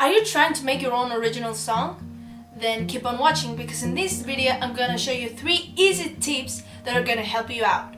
Are you trying to make your own original song? Then keep on watching, because in this video I'm gonna show you 3 easy tips that are gonna help you out.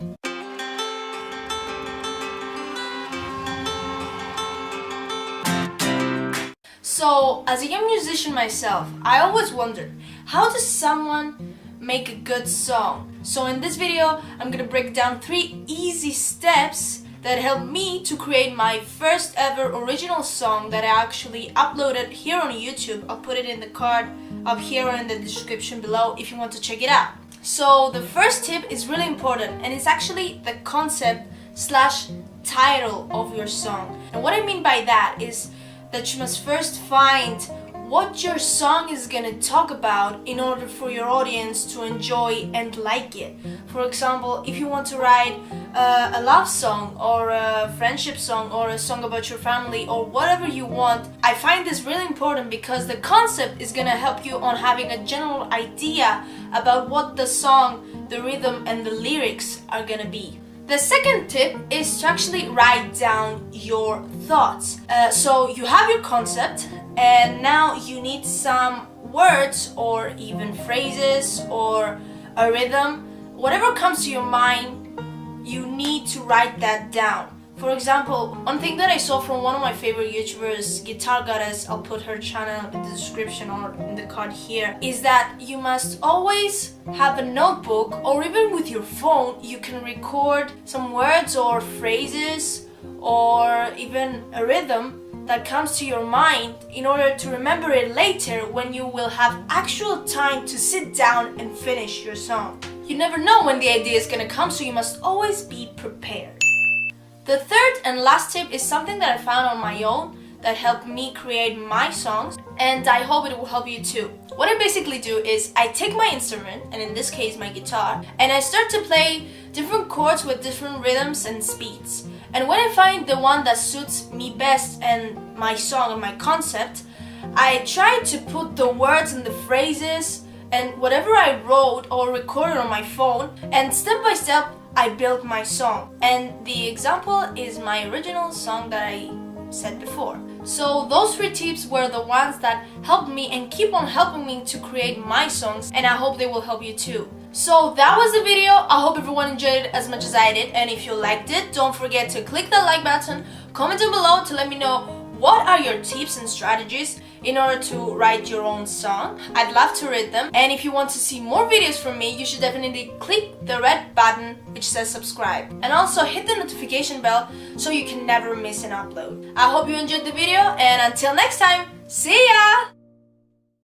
So, as a young musician myself, I always wondered, how does someone make a good song? So in this video, I'm gonna break down 3 easy steps that helped me to create my first ever original song that I actually uploaded here on YouTube. I'll put it in the card up here or in the description below if you want to check it out. So the first tip is really important, and it's actually the concept / title of your song. And what I mean by that is that you must first find what your song is gonna talk about in order for your audience to enjoy and like it. For example, if you want to write a love song or a friendship song or a song about your family or whatever you want, I find this really important because the concept is gonna help you on having a general idea about what the song, the rhythm and the lyrics are gonna be. The second tip is to actually write down your thoughts. So you have your concept, and now you need some words or even phrases or a rhythm. Whatever comes to your mind, you need to write that down. For example, one thing that I saw from one of my favorite YouTubers, Guitar Goddess, I'll put her channel in the description or in the card here, is that you must always have a notebook, or even with your phone, you can record some words or phrases or even a rhythm that comes to your mind in order to remember it later when you will have actual time to sit down and finish your song. You never know when the idea is gonna come, so you must always be prepared. The third and last tip is something that I found on my own that helped me create my songs, and I hope it will help you too. What I basically do is I take my instrument, and in this case my guitar, and I start to play different chords with different rhythms and speeds. And when I find the one that suits me best and my song and my concept, I try to put the words and the phrases and whatever I wrote or recorded on my phone, and step by step I built my song. And the example is my original song that I said before. So those 3 tips were the ones that helped me and keep on helping me to create my songs, and I hope they will help you too. So that was the video. I hope everyone enjoyed it as much as I did, and if you liked it, don't forget to click the like button, comment down below to let me know what are your tips and strategies in order to write your own song. I'd love to read them. And if you want to see more videos from me, you should definitely click the red button which says subscribe. And also hit the notification bell so you can never miss an upload. I hope you enjoyed the video, and until next time, see